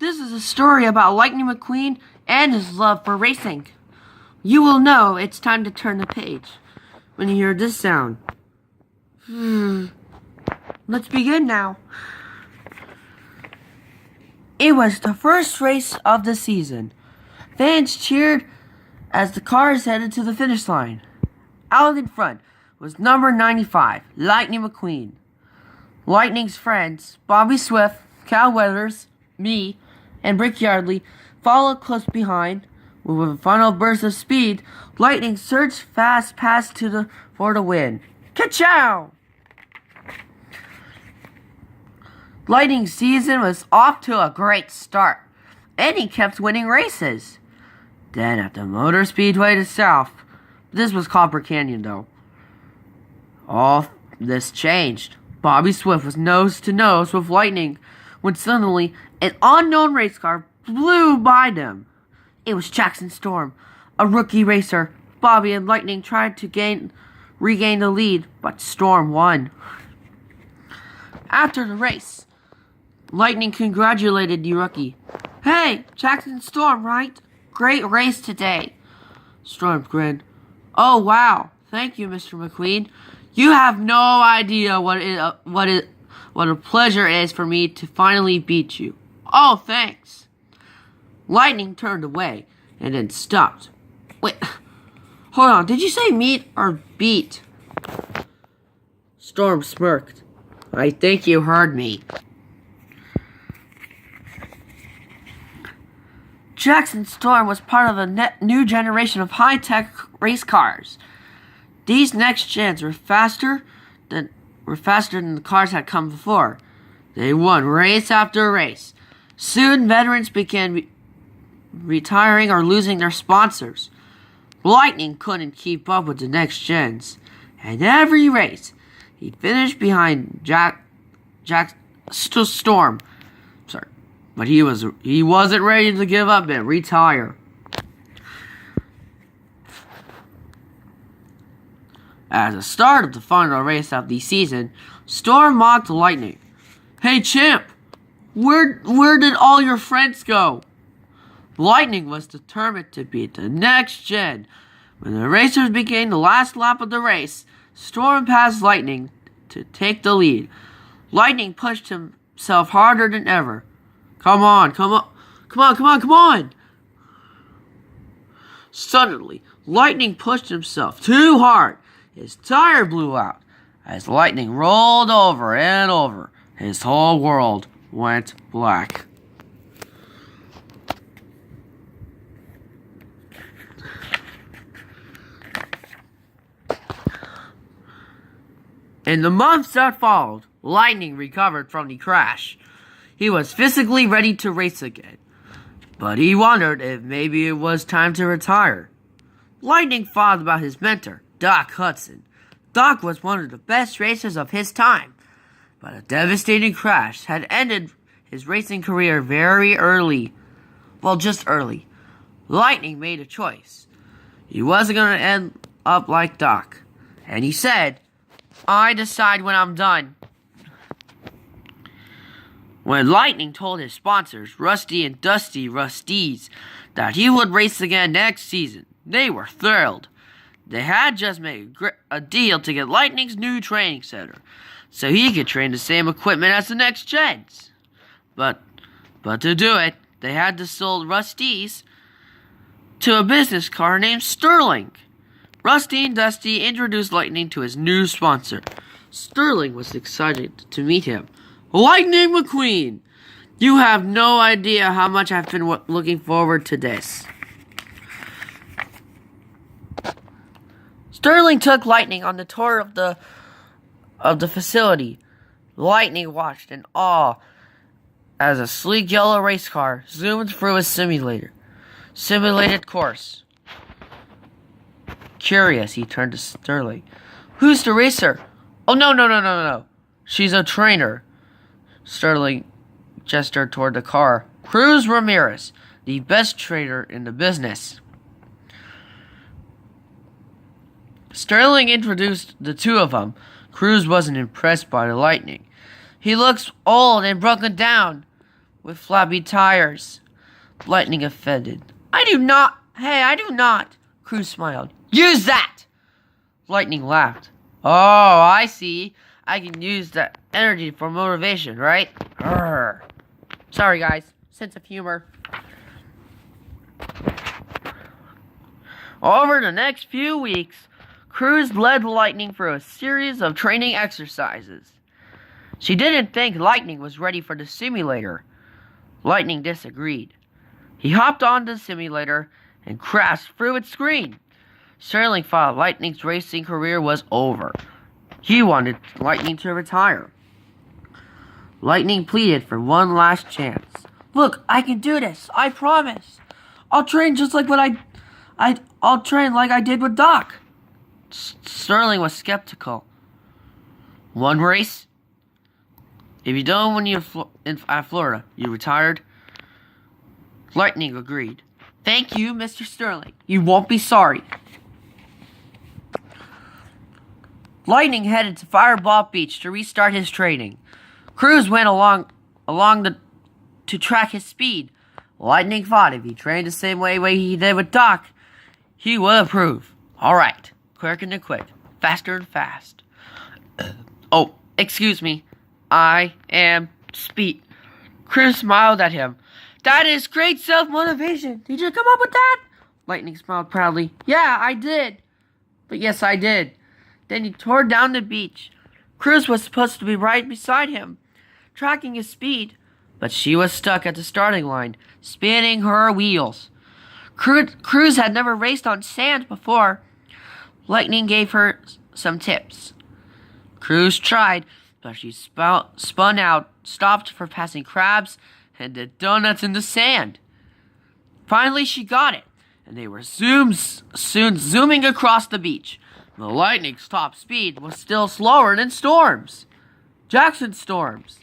This is a story about Lightning McQueen and his love for racing. You will know it's time to turn the page when you hear this sound. Let's begin now. It was the first race of the season. Fans cheered as the cars headed to the finish line. Out in front was number 95, Lightning McQueen. Lightning's friends, Bobby Swift, Cal Weathers, me, and Brick Yardley, followed close behind. With a final burst of speed, Lightning surged fast past for the win. Ka-chow! Lightning's season was off to a great start, and he kept winning races. Then at the Motor Speedway to South, this was Copper Canyon though, all this changed. Bobby Swift was nose to nose with Lightning when suddenly an unknown race car blew by them. It was Jackson Storm, a rookie racer. Bobby and Lightning tried to regain the lead, but Storm won. After the race, Lightning congratulated the rookie. "Hey, Jackson Storm, right? Great race today." Storm grinned. "Oh, wow. Thank you, Mr. McQueen. You have no idea what a pleasure it is for me to finally beat you." "Oh, thanks." Lightning turned away and then stopped. "Wait, hold on. Did you say meet or beat?" Storm smirked. "I think you heard me." Jackson Storm was part of a new generation of high-tech race cars. These next gens were faster than the cars had come before. They won race after race. Soon, veterans began retiring or losing their sponsors. Lightning couldn't keep up with the next gens, and every race he'd finish behind Storm. But he wasn't ready to give up and retire. At the start of the final race of the season, Storm mocked Lightning. "Hey, champ, where did all your friends go?" Lightning was determined to beat the next gen. When the racers began the last lap of the race, Storm passed Lightning to take the lead. Lightning pushed himself harder than ever. Come on. Suddenly, Lightning pushed himself too hard. His tire blew out. As Lightning rolled over and over, his whole world went black. In the months that followed, Lightning recovered from the crash. He was physically ready to race again, but he wondered if maybe it was time to retire. Lightning thought about his mentor, Doc Hudson. Doc was one of the best racers of his time, but a devastating crash had ended his racing career very early. Well, just early. Lightning made a choice. He wasn't going to end up like Doc, and he said, "I decide when I'm done." When Lightning told his sponsors, Rusty and Dusty Rusties, that he would race again next season, they were thrilled. They had just made a deal to get Lightning's new training center, so he could train the same equipment as the next gens. But to do it, they had to sell Rusties to a business car named Sterling. Rusty and Dusty introduced Lightning to his new sponsor. Sterling was excited to meet him. "Lightning McQueen, you have no idea how much I've been looking forward to this." Sterling took Lightning on the tour of the facility. Lightning watched in awe as a sleek yellow race car zoomed through a simulated course. Curious, he turned to Sterling. "Who's the racer?" "Oh, no. She's a trainer." Sterling gestured toward the car. "Cruz Ramirez, the best trainer in the business." Sterling introduced the two of them. Cruz wasn't impressed by the Lightning. "He looks old and broken down." with flabby tires. Lightning offended. I do not. Hey, I do not. Cruz smiled. Use that! Lightning laughed. Oh, I see. I can use that energy for motivation, right? Urgh. Sorry, guys. Sense of humor. Over the next few weeks, Cruz led Lightning through a series of training exercises. She didn't think Lightning was ready for the simulator. Lightning disagreed. He hopped on the simulator and crashed through its screen. Sterling thought Lightning's racing career was over. He wanted Lightning to retire. Lightning pleaded for one last chance. Look, I can do this. I promise. I'll train just like I'll train like I did with Doc. Sterling was skeptical. One race? If you don't win at Florida, you retired? Lightning agreed. Thank you, Mr. Sterling. You won't be sorry. Lightning headed to Fireball Beach to restart his training. Cruz went along to track his speed. Lightning thought if he trained the same way he did with Doc, he would improve. All right, quicker than quick, faster and fast. Oh, excuse me. I am Speed. Cruz smiled at him. That is great self-motivation. Did you come up with that? Lightning smiled proudly. Yeah, I did. But yes, I did. Then he tore down the beach. Cruz was supposed to be right beside him, tracking his speed. But she was stuck at the starting line, spinning her wheels. Cruz had never raced on sand before. Lightning gave her some tips. Cruz tried, but she spun out, stopped for passing crabs, and did donuts in the sand. Finally, she got it, and they were soon zooming across the beach. The Lightning's top speed was still slower than Storm's. Jackson Storm's.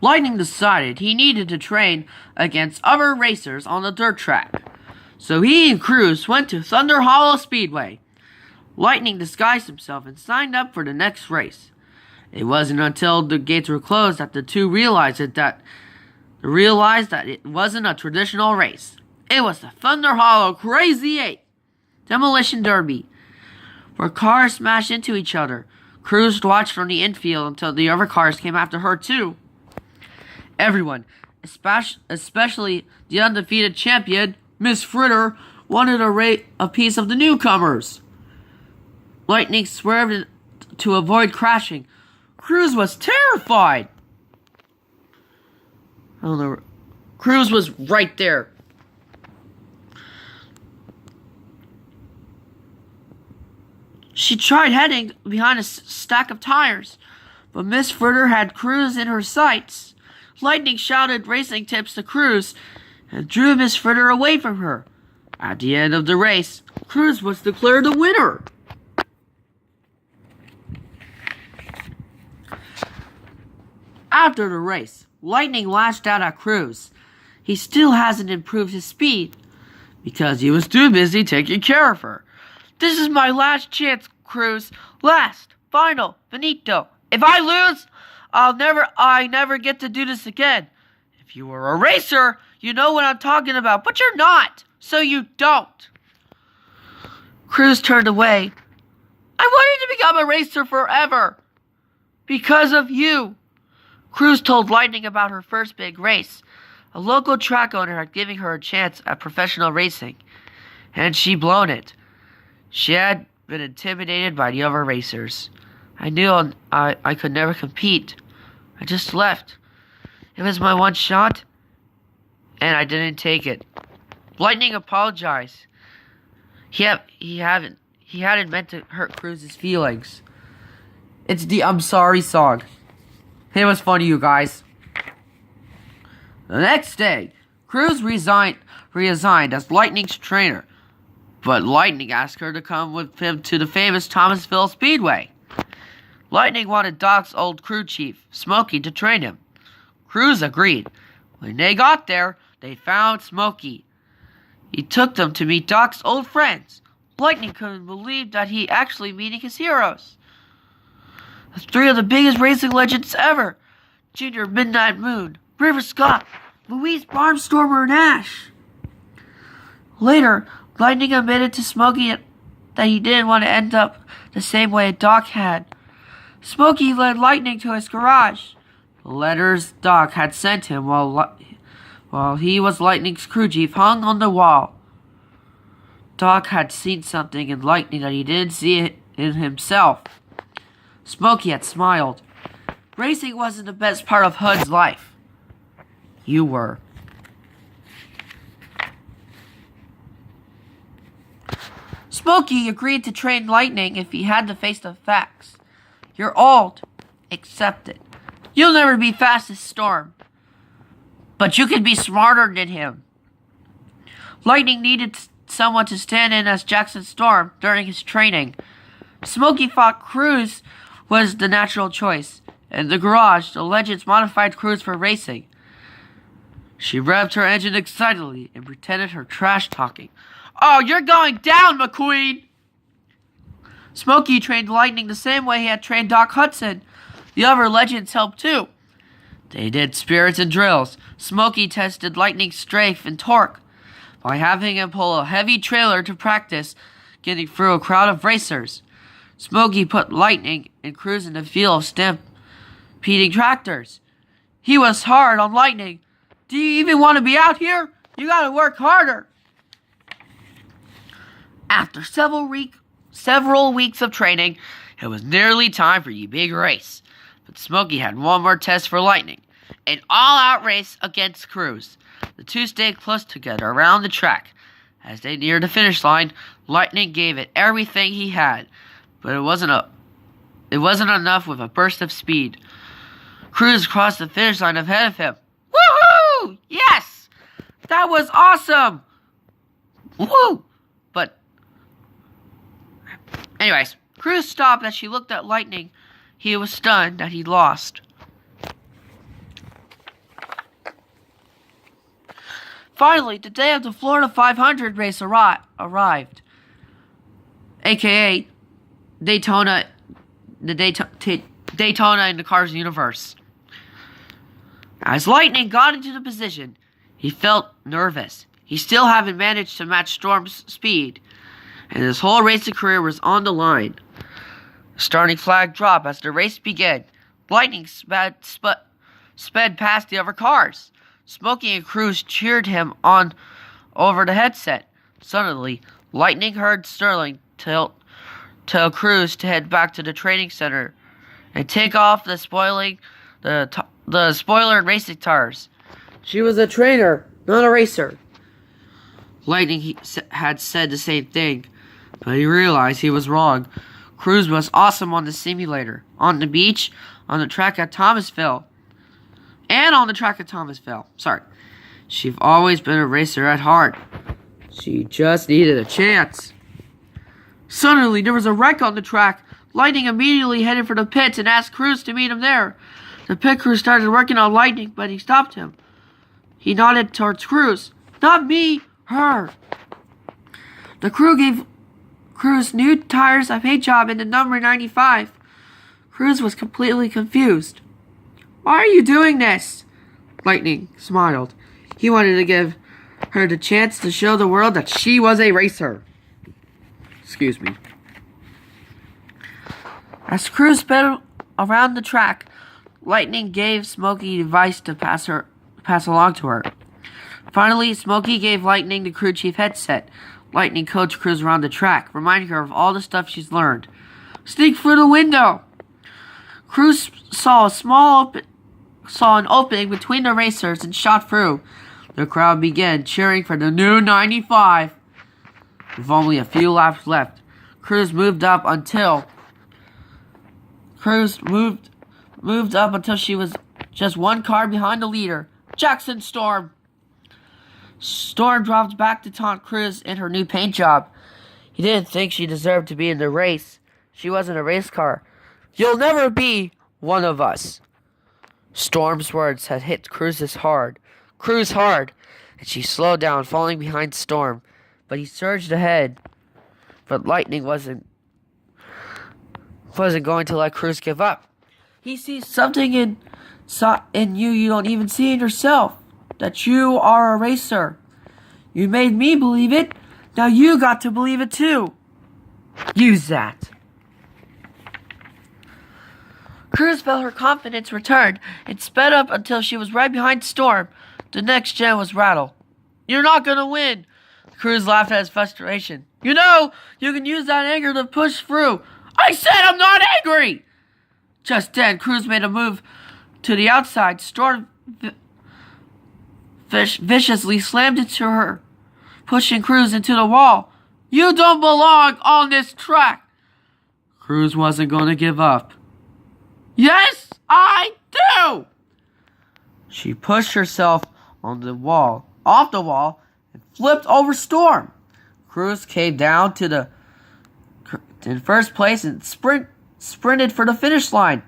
Lightning decided he needed to train against other racers on the dirt track. So he and Cruz went to Thunder Hollow Speedway. Lightning disguised himself and signed up for the next race. It wasn't until the gates were closed that the two realized that it wasn't a traditional race. It was the Thunder Hollow Crazy 8 Demolition Derby, where cars smashed into each other. Cruz watched from the infield until the other cars came after her too. Everyone, especially the undefeated champion, Miss Fritter, wanted a piece of the newcomers. Lightning swerved to avoid crashing. Cruz was terrified. I don't know. Cruz was right there. She tried heading behind a stack of tires, but Miss Fritter had Cruz in her sights. Lightning shouted racing tips to Cruz and drew Miss Fritter away from her. At the end of the race, Cruz was declared the winner. After the race, Lightning lashed out at Cruz. He still hasn't improved his speed because he was too busy taking care of her. This is my last chance, Cruz. Last, final, finito. If I lose, I never get to do this again. If you were a racer, you know what I'm talking about, but you're not, so you don't. Cruz turned away. I wanted to become a racer forever. Because of you. Cruz told Lightning about her first big race. A local track owner had given her a chance at professional racing, and she blown it. She had been intimidated by the other racers. I knew I could never compete. I just left. It was my one shot, and I didn't take it. Lightning apologized. He hadn't meant to hurt Cruz's feelings. It's the I'm sorry song. It was funny, you guys. The next day, Cruz resigned as Lightning's trainer, but Lightning asked her to come with him to the famous Thomasville Speedway. Lightning wanted Doc's old crew chief, Smokey, to train him. Cruz agreed. When they got there, they found Smokey. He took them to meet Doc's old friends. Lightning couldn't believe that he actually meeting his heroes. with three of the biggest racing legends ever: Junior Midnight Moon, River Scott, Louise Barnstormer Nash. Later, Lightning admitted to Smokey that he didn't want to end up the same way Doc had. Smokey led Lightning to his garage. The letters Doc had sent him while he was Lightning's crew chief hung on the wall. Doc had seen something in Lightning that he didn't see in himself. Smokey had smiled. Racing wasn't the best part of Hud's life. You were. Smokey agreed to train Lightning if he had to face the facts. You're old. Accept it. You'll never be fast as Storm. But you can be smarter than him. Lightning needed someone to stand in as Jackson Storm during his training. Smokey thought Cruz was the natural choice. In the garage, the Legends modified Cruz for racing. She revved her engine excitedly and pretended her trash talking. Oh, you're going down, McQueen! Smokey trained Lightning the same way he had trained Doc Hudson. The other Legends helped too. They did spirits and drills. Smokey tested Lightning's strength and torque by having him pull a heavy trailer to practice getting through a crowd of racers. Smokey put Lightning and Cruz in the field of stampeding tractors. He was hard on Lightning. Do you even want to be out here? You gotta work harder. After several weeks of training, it was nearly time for the big race. But Smokey had one more test for Lightning. An all-out race against Cruz. The two stayed close together around the track. As they neared the finish line, Lightning gave it everything he had. But it wasn't enough with a burst of speed. Cruz crossed the finish line ahead of him. Woohoo! Yes! That was awesome! Woo! But anyways, Cruz stopped as she looked at Lightning. He was stunned that he lost. Finally, the day of the Florida 500 race arrived. AKA Daytona, Daytona in the Cars universe. As Lightning got into the position, he felt nervous. He still hadn't managed to match Storm's speed, and his whole racing career was on the line. The starting flag dropped as the race began. Lightning sped past the other cars. Smokey and Cruz cheered him on over the headset. Suddenly, Lightning heard Sterling tell Cruz to head back to the training center and take off the spoiler racing tires. She was a trainer, not a racer. Lightning had said the same thing, but he realized he was wrong. Cruz was awesome on the simulator, on the beach, on the track at Thomasville. Sorry. She'd always been a racer at heart. She just needed a chance. Suddenly, there was a wreck on the track. Lightning immediately headed for the pits and asked Cruz to meet him there. The pit crew started working on Lightning, but he stopped him. He nodded towards Cruz. Not me, her. The crew gave Cruz new tires, a paint job, and the number 95. Cruz was completely confused. Why are you doing this? Lightning smiled. He wanted to give her the chance to show the world that she was a racer. Excuse me. As Cruz sped around the track, Lightning gave Smokey advice to pass along to her. Finally, Smokey gave Lightning the crew chief headset. Lightning coached Cruz around the track, reminding her of all the stuff she's learned. Sneak through the window! Cruz saw an opening between the racers and shot through. The crowd began cheering for the new 95. With only a few laps left, Cruz moved up until she was just one car behind the leader, Jackson Storm. Storm dropped back to taunt Cruz in her new paint job. He didn't think she deserved to be in the race. She wasn't a race car. You'll never be one of us. Storm's words had hit Cruz hard, and she slowed down, falling behind Storm. But he surged ahead. But Lightning wasn't wasn't going to let Cruz give up. He sees something in you don't even see in yourself. That you are a racer. You made me believe it. Now you got to believe it too. Use that. Cruz felt her confidence return and sped up until she was right behind Storm. The next gen was Rattle. You're not gonna win. Cruz laughed at his frustration. You know, you can use that anger to push through. I said I'm not angry! Just then, Cruz made a move to the outside. Storm viciously slammed into her, pushing Cruz into the wall. You don't belong on this track! Cruz wasn't going to give up. Yes, I do! She pushed herself off the wall, and flipped over Storm. Cruz came down in first place and sprinted for the finish line.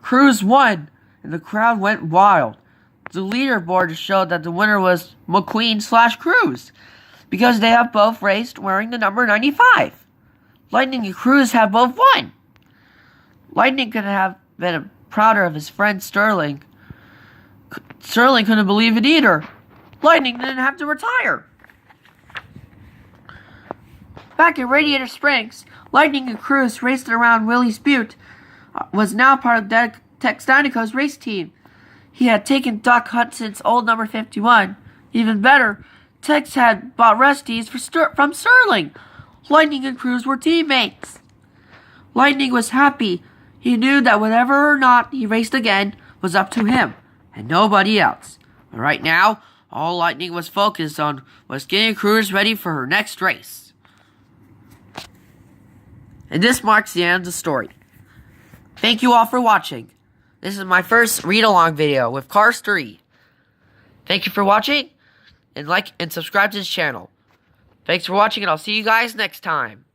Cruz won, and the crowd went wild. The leaderboard showed that the winner was McQueen/Cruz, because they have both raced wearing the number 95. Lightning and Cruz have both won. Lightning could have been prouder of his friend Sterling. Sterling couldn't believe it either. Lightning didn't have to retire. Back in Radiator Springs, Lightning and Cruz raced around Willie's Butte, was now part of Tex Dinoco's race team. He had taken Doc Hudson's old number 51. Even better, Tex had bought Rusty's from Sterling. Lightning and Cruz were teammates. Lightning was happy. He knew that whether or not he raced again was up to him and nobody else. But right now, all Lightning was focused on was getting Cruz ready for her next race. And this marks the end of the story. Thank you all for watching. This is my first read-along video with Cars 3. Thank you for watching, and like and subscribe to this channel. Thanks for watching, and I'll see you guys next time.